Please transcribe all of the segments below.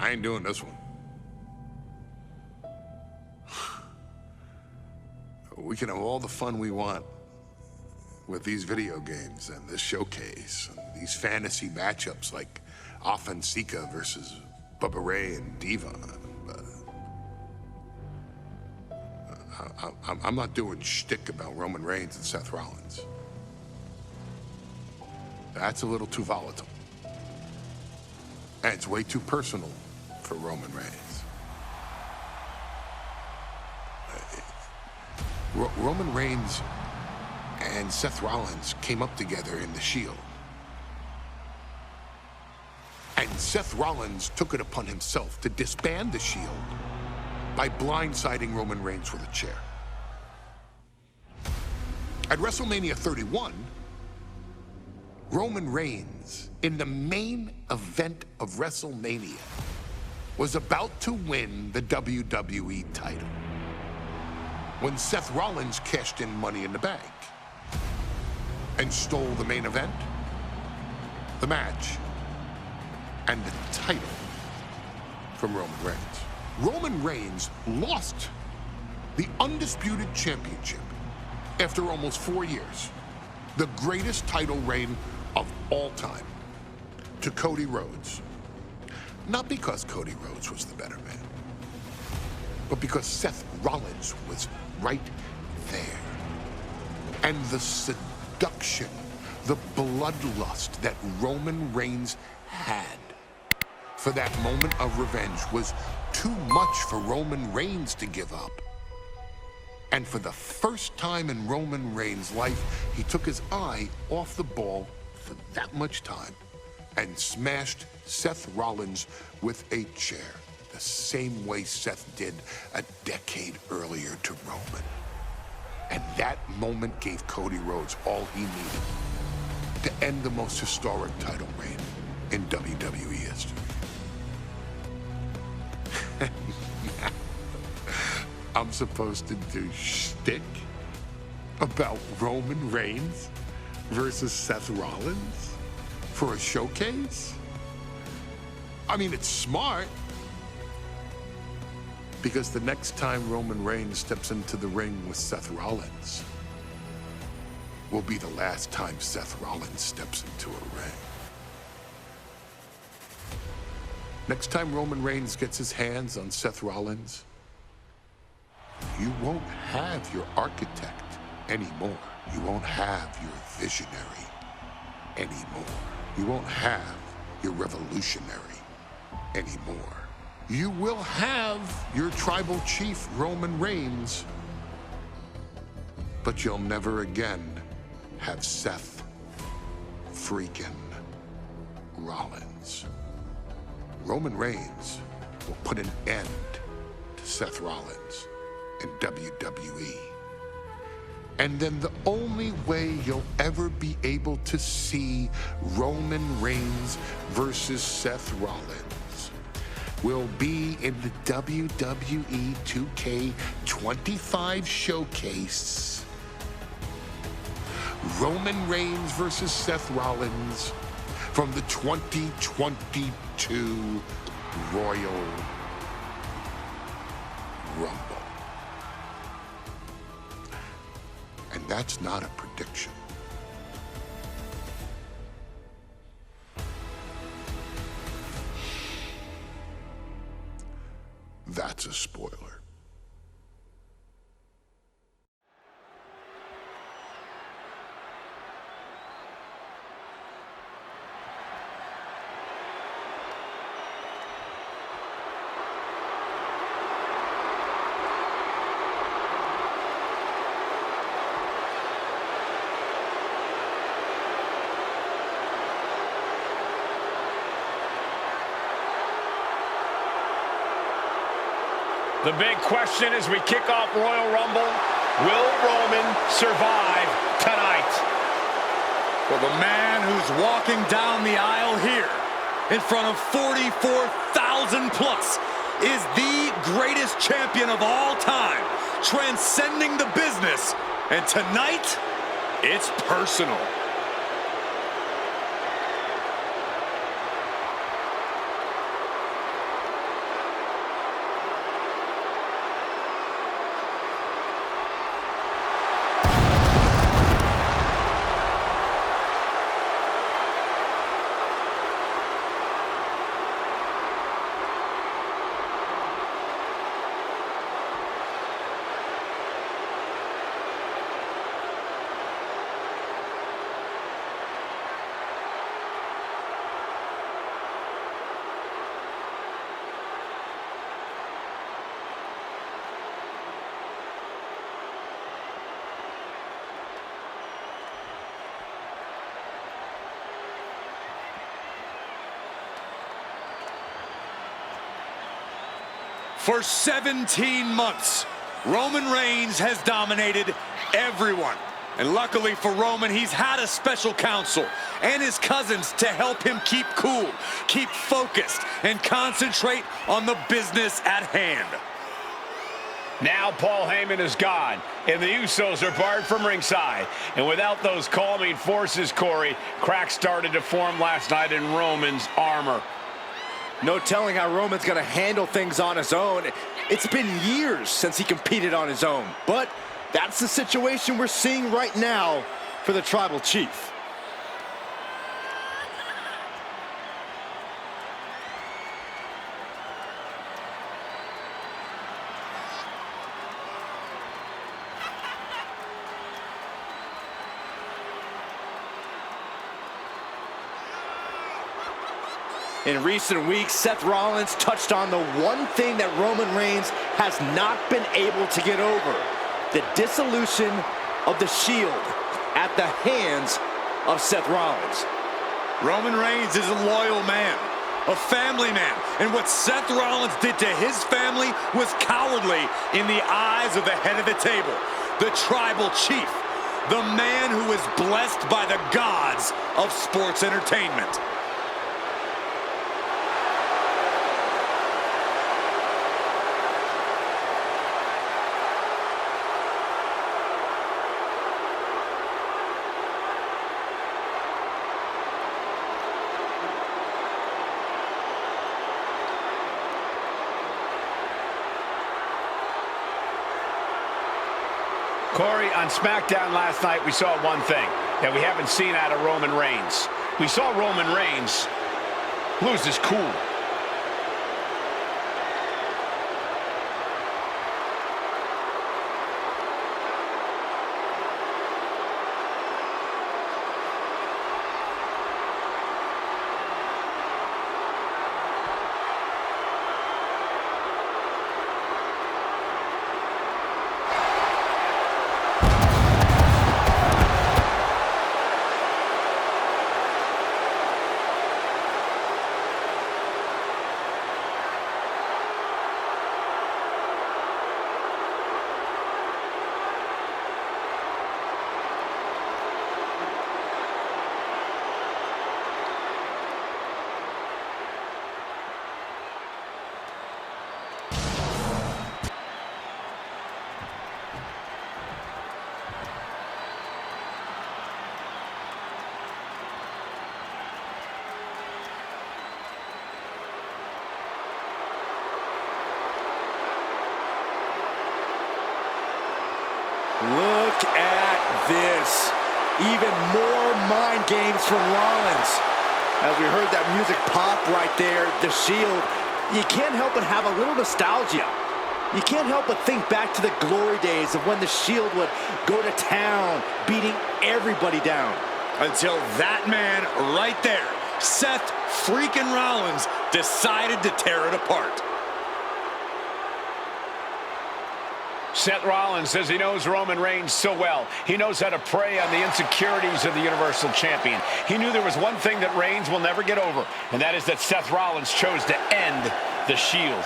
I ain't doing this one. We can have all the fun we want with these video games and this showcase and these fantasy matchups like Offensica versus Bubba Ray and Diva. I'm not doing shtick about Roman Reigns and Seth Rollins. That's a little too volatile. And it's way too personal for Roman Reigns. Roman Reigns and Seth Rollins came up together in the Shield. And Seth Rollins took it upon himself to disband the Shield by blindsiding Roman Reigns with a chair. At WrestleMania 31, Roman Reigns, in the main event of WrestleMania, was about to win the WWE title when Seth Rollins cashed in Money in the Bank and stole the main event, the match, and the title from Roman Reigns. Roman Reigns lost the undisputed championship after almost 4 years, the greatest title reign of all time, to Cody Rhodes. Not because Cody Rhodes was the better man, but because Seth Rollins was right there. And the seduction, the bloodlust that Roman Reigns had for that moment of revenge was too much for Roman Reigns to give up. And for the first time in Roman Reigns' life, he took his eye off the ball for that much time and smashed Seth Rollins with a chair, the same way Seth did a decade earlier to Roman. And that moment gave Cody Rhodes all he needed to end the most historic title reign in WWE history. I'm supposed to do shtick about Roman Reigns versus Seth Rollins for a showcase? I mean, it's smart, because the next time Roman Reigns steps into the ring with Seth Rollins will be the last time Seth Rollins steps into a ring. Next time Roman Reigns gets his hands on Seth Rollins, you won't have your architect anymore. You won't have your visionary anymore. You won't have your revolutionary anymore. You will have your tribal chief, Roman Reigns, but you'll never again have Seth freaking Rollins. Roman Reigns will put an end to Seth Rollins in WWE. And then the only way you'll ever be able to see Roman Reigns versus Seth Rollins will be in the WWE 2K25 showcase. Roman Reigns versus Seth Rollins from the 2022 Royal Rumble. And that's not a prediction. That's a spoiler. The big question as we kick off Royal Rumble, will Roman survive tonight? Well, the man who's walking down the aisle here in front of 44,000 plus is the greatest champion of all time, transcending the business. And tonight, it's personal. For 17 months, Roman Reigns has dominated everyone. And luckily for Roman, he's had a special counsel and his cousins to help him keep cool, keep focused, and concentrate on the business at hand. Now Paul Heyman is gone, and the Usos are barred from ringside. And without those calming forces, Corey, cracks started to form last night in Roman's armor. No telling how Roman's gonna handle things on his own. It's been years since he competed on his own, but that's the situation we're seeing right now for the Tribal Chief. In recent weeks, Seth Rollins touched on the one thing that Roman Reigns has not been able to get over: the dissolution of the Shield at the hands of Seth Rollins. Roman Reigns is a loyal man, a family man, and what Seth Rollins did to his family was cowardly in the eyes of the head of the table, the Tribal Chief, the man who is blessed by the gods of sports entertainment. Corey, on SmackDown last night, we saw one thing that we haven't seen out of Roman Reigns. We saw Roman Reigns lose his cool. Look at this. Even more mind games from Rollins. As we heard that music pop right there, the Shield, you can't help but have a little nostalgia. You can't help but think back to the glory days of when the Shield would go to town, beating everybody down. Until that man right there, Seth freaking Rollins, decided to tear it apart. Seth Rollins says he knows Roman Reigns so well. He knows how to prey on the insecurities of the Universal Champion. He knew there was one thing that Reigns will never get over, and that is that Seth Rollins chose to end the Shield.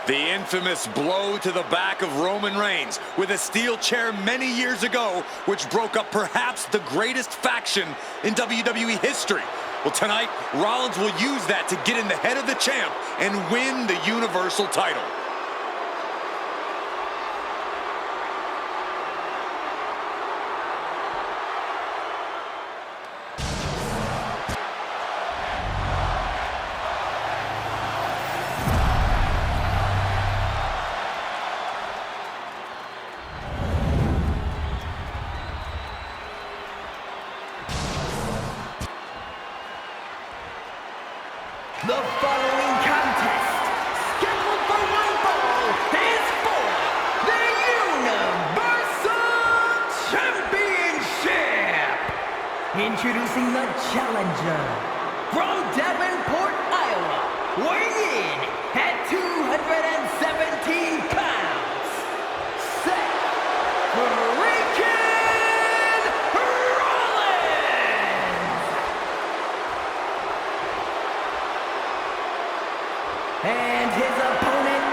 The infamous blow to the back of Roman Reigns with a steel chair many years ago, which broke up perhaps the greatest faction in WWE history. Well, tonight, Rollins will use that to get in the head of the champ and win the Universal title. The following contest, scheduled for one fall, is for the Universal Championship. Introducing the challenger from Davenport, Iowa, weighing in at 217 pounds, Seth freaking Rollins. And his opponent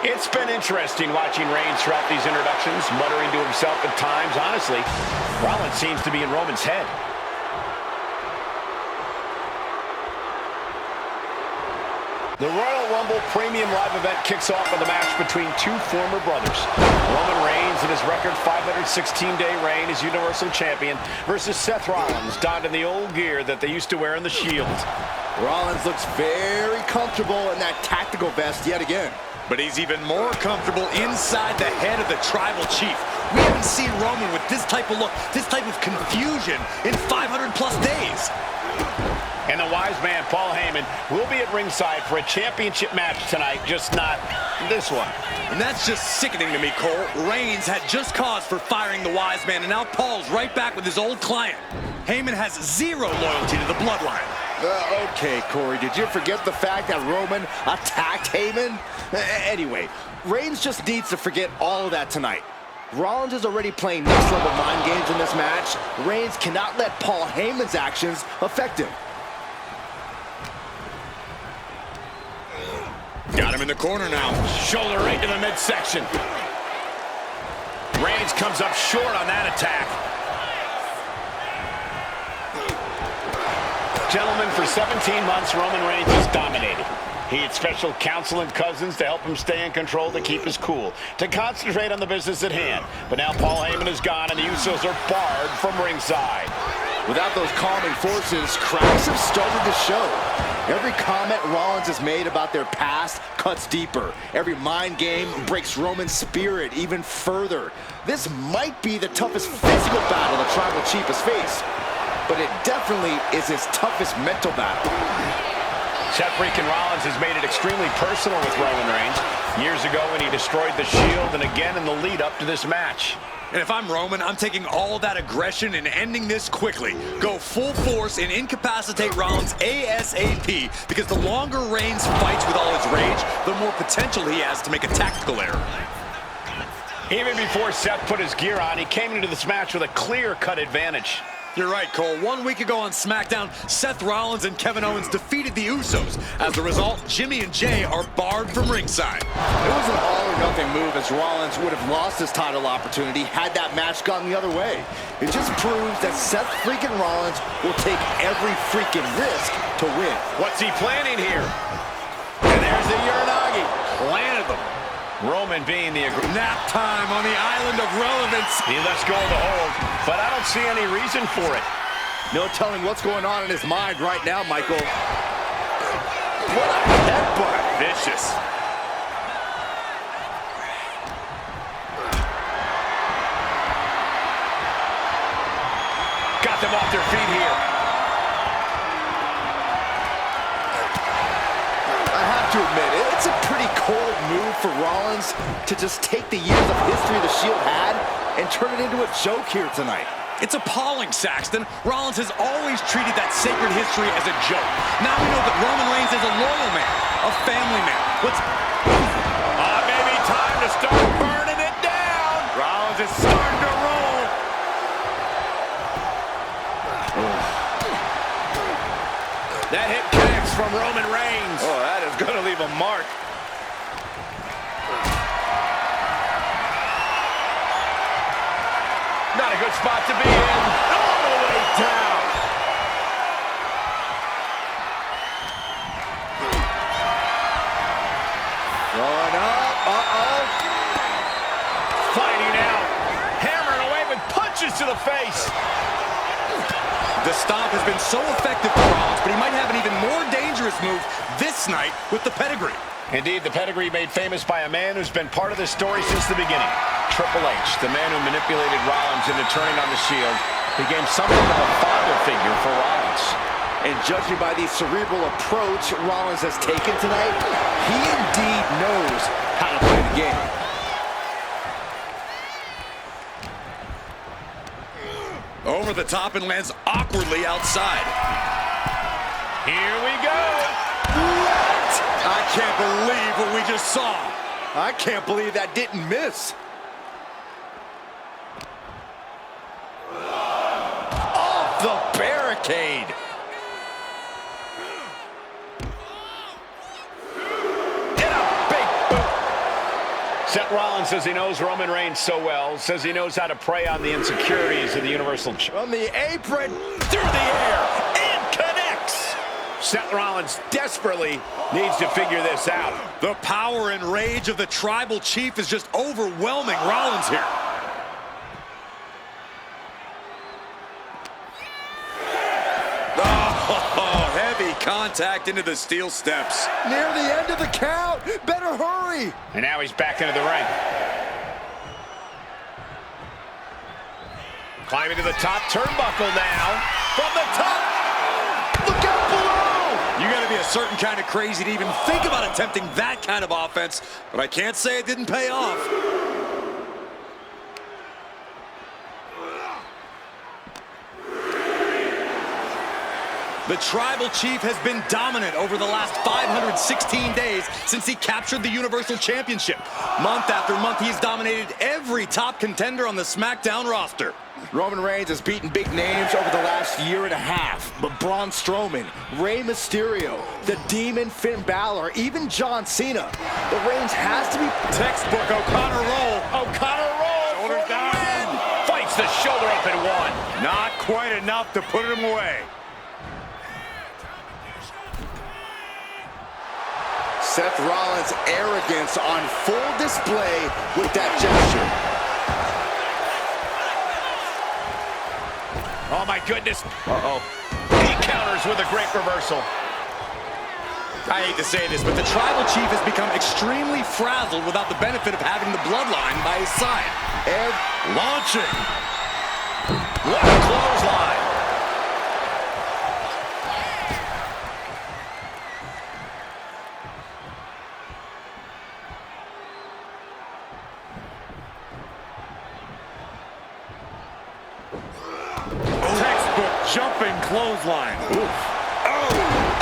It's been interesting watching Reigns throughout these introductions, muttering to himself at times. Honestly, Rollins seems to be in Roman's head. The Royal Rumble Premium Live event kicks off with a match between two former brothers. Roman Reigns in his record 516-day reign as Universal Champion versus Seth Rollins, donned in the old gear that they used to wear in the Shield. Rollins looks very comfortable in that tactical vest yet again. But he's even more comfortable inside the head of the Tribal Chief. We haven't seen Roman with this type of look, this type of confusion in 500+ days. And the wise man, Paul Heyman, will be at ringside for a championship match tonight, just not this one. And that's just sickening to me, Cole. Reigns had just cause for firing the wise man, and now Paul's right back with his old client. Heyman has zero loyalty to the bloodline. Okay, Corey, did you forget the fact that Roman attacked Heyman? Anyway, Reigns just needs to forget all of that tonight. Rollins is already playing next-level mind games in this match. Reigns cannot let Paul Heyman's actions affect him. Got him in the corner now. Shoulder right to the midsection. Reigns comes up short on that attack. Gentlemen, for 17 months, Roman Reigns has dominated. He had special counsel and cousins to help him stay in control, to keep his cool, to concentrate on the business at hand. But now Paul Heyman is gone, and the Usos are barred from ringside. Without those calming forces, cracks have started to show. Every comment Rollins has made about their past cuts deeper. Every mind game breaks Roman's spirit even further. This might be the toughest physical battle the Tribal Chief has faced, but it definitely is his toughest mental battle. Seth freaking Rollins has made it extremely personal with Roman Reigns. Years ago when he destroyed the Shield, and again in the lead up to this match. And if I'm Roman, I'm taking all that aggression and ending this quickly. Go full force and incapacitate Rollins ASAP, because the longer Reigns fights with all his rage, the more potential he has to make a tactical error. Even before Seth put his gear on, he came into this match with a clear-cut advantage. You're right, Cole. 1 week ago on SmackDown, Seth Rollins and Kevin Owens defeated the Usos. As a result, Jimmy and Jay are barred from ringside. It was an all-or-nothing move, as Rollins would have lost his title opportunity had that match gone the other way. It just proves that Seth freaking Rollins will take every freaking risk to win. What's he planning here? And there's the Uranagi. Landed them. Roman being the nap time on the island of relevance. He lets go of the hold, but I don't see any reason for it. No telling what's going on in his mind right now, Michael. What a headbutt. Vicious. Got them off their feet here. I have to admit, it's a pretty cold move for Rollins to just take the years of history the Shield had and turn it into a joke here tonight. It's appalling, Saxton. Rollins has always treated that sacred history as a joke. Now we know that Roman Reigns is a loyal man, a family man. Maybe time to start burning it down. Rollins is starting to roll. That hit connects from Roman Reigns. Oh, that is going to leave a mark. Not a good spot to be in. All the way down. Rolling up. Uh-oh. Fighting out. Hammering away with punches to the face. The stomp has been so effective for Rollins, but he might have an even more dangerous move this night with the pedigree. Indeed, the pedigree made famous by a man who's been part of this story since the beginning. Triple H, the man who manipulated Rollins into turning on the Shield, became something of a father figure for Rollins. And judging by the cerebral approach Rollins has taken tonight, he indeed knows how to play the game. Over the top and lands awkwardly outside. Here we go. What? I can't believe what we just saw. I can't believe that didn't miss. Off the barricade. And a big boot. Seth Rollins says he knows Roman Reigns so well, says he knows how to prey on the insecurities of the Universal Champion. From the apron, through the air, and connects. Seth Rollins desperately needs to figure this out. The power and rage of the Tribal Chief is just overwhelming Rollins here. Oh, heavy contact into the steel steps. Near the end of the count. Better hurry. And now he's back into the ring. Climbing to the top turnbuckle now. From the top. Look out below. You gotta be a certain kind of crazy to even think about attempting that kind of offense, but I can't say it didn't pay off. The Tribal Chief has been dominant over the last 516 days since he captured the Universal Championship. Month after month, he's dominated every top contender on the SmackDown roster. Roman Reigns has beaten big names over the last year and a half, but Braun Strowman, Rey Mysterio, the Demon Finn Balor, even John Cena. But Reigns has to be Textbook O'Connor roll. O'Connor roll. Shoulders down. Fights the shoulder up and one. Not quite enough to put him away. Seth Rollins' arrogance on full display with that gesture. Oh, my goodness. Uh-oh. He counters with a great reversal. I hate to say this, but the Tribal Chief has become extremely frazzled without the benefit of having the bloodline by his side. And launching. What a clothesline. Jumping clothesline. Oof. Oh!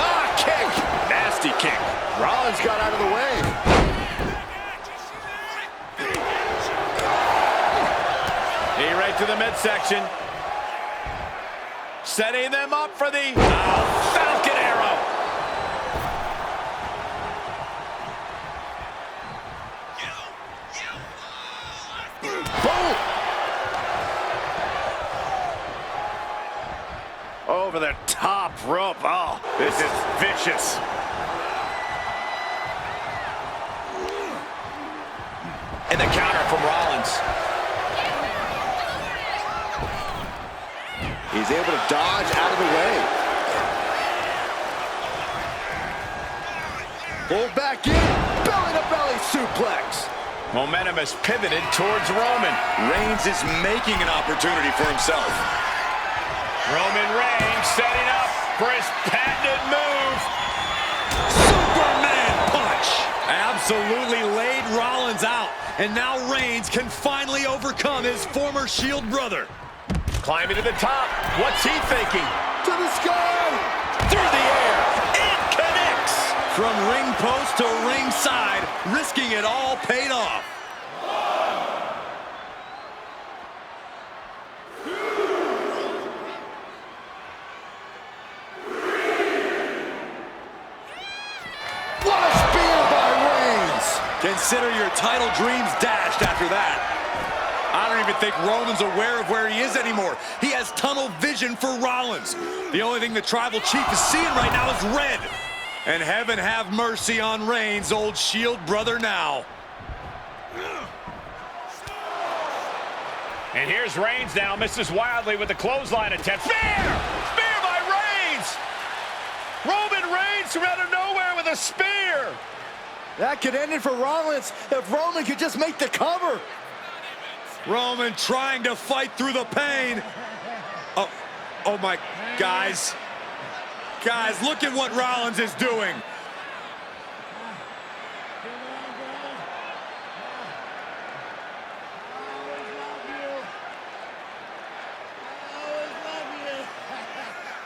Ah, kick! Nasty kick. Rollins got out of the way. Knee right to the midsection. Setting them up for the Falcon Arrow. Boom! Over the top rope. Oh, this is vicious. And the counter from Rollins. He's able to dodge out of the way. Pulled back in, belly-to-belly suplex. Momentum has pivoted towards Roman. Reigns is making an opportunity for himself. Roman Reigns setting up for his patented move. Superman punch. Absolutely laid Rollins out. And now Reigns can finally overcome his former Shield brother. Climbing to the top. What's he thinking? To the sky. Through the air. It connects. From ring post to ringside, risking it all paid off. Consider your title dreams dashed after that. I don't even think Roman's aware of where he is anymore. He has tunnel vision for Rollins. The only thing the Tribal Chief is seeing right now is red. And heaven have mercy on Reigns, old Shield brother now. And here's Reigns now, misses wildly with the clothesline attempt. Spear! Spear by Reigns! Roman Reigns from out of nowhere with a spear! That could end it for Rollins if Roman could just make the cover. Roman trying to fight through the pain. Oh my, guys. Guys, look at what Rollins is doing.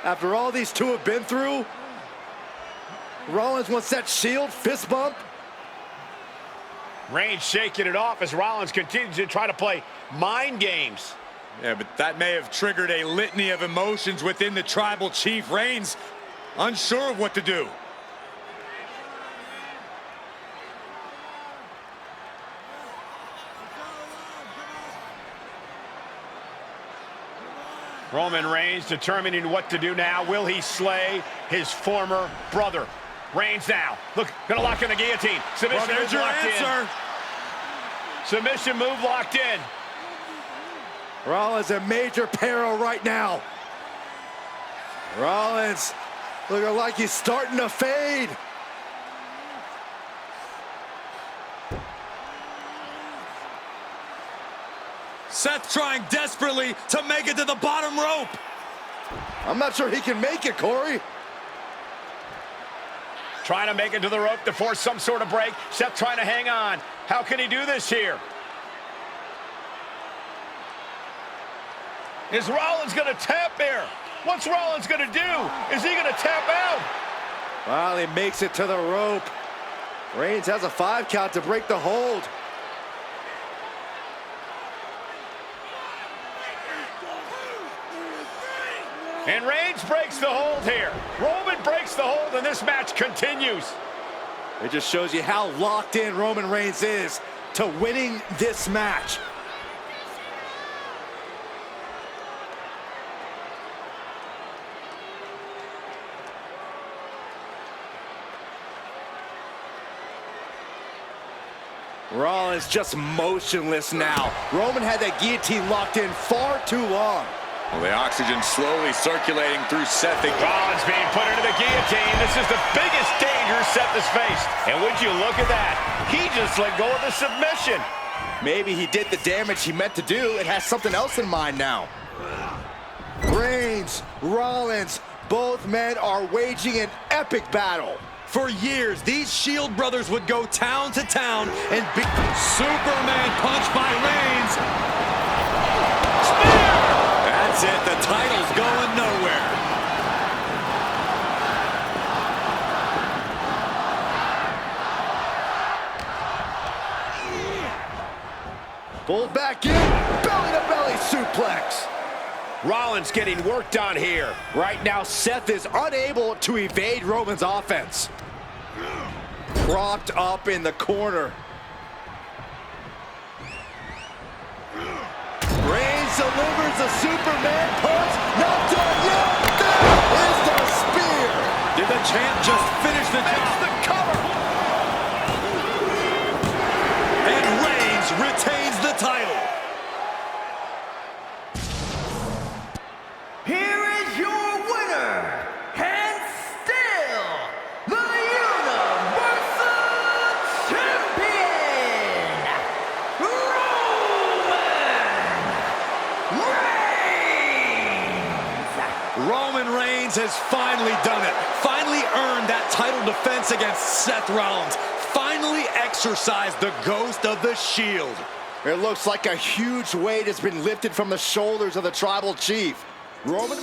After all these two have been through, Rollins wants that Shield fist bump. Reigns shaking it off as Rollins continues to try to play mind games. Yeah, but that may have triggered a litany of emotions within the Tribal Chief. Reigns unsure of what to do. Roman Reigns determining what to do now. Will he slay his former brother? Reigns now. Look, gonna lock in the guillotine. Submission Well, there's move your locked answer. in. Submission move locked in. Rollins in major peril right now. Rollins looking like he's starting to fade. Seth trying desperately to make it to the bottom rope. I'm not sure he can make it, Corey. Trying to make it to the rope to force some sort of break. Seth trying to hang on. How can he do this here? Is Rollins going to tap here? What's Rollins going to do? Is he going to tap out? Well, he makes it to the rope. Reigns has a 5 count to break the hold. And Reigns breaks the hold here. Roman breaks the hold, and this match continues. It just shows you how locked in Roman Reigns is to winning this match. Rollins just motionless now. Roman had that guillotine locked in far too long. Well, the oxygen slowly circulating through Seth. Rollins being put into the guillotine. This is the biggest danger Seth has faced. And would you look at that? He just let go of the submission. Maybe he did the damage he meant to do and has something else in mind now. Reigns, Rollins, both men are waging an epic battle. For years, these Shield brothers would go town to town and beat Superman punch by Reigns. Spear! That's it, the title's going nowhere. Pulled back in, belly-to-belly suplex. Rollins getting worked on here. Right now, Seth is unable to evade Roman's offense. Propped up in the corner. Reigns delivers a Superman punch. Not done yet. There is the spear. Did the champ just finish the job? The cover. And Reigns retains the title. Here is your winner, and still the Universal Champion, Roman Reigns has finally done it. Finally earned that title defense against Seth Rollins. Finally exercised the ghost of the Shield. It looks like a huge weight has been lifted from the shoulders of the tribal chief. Roman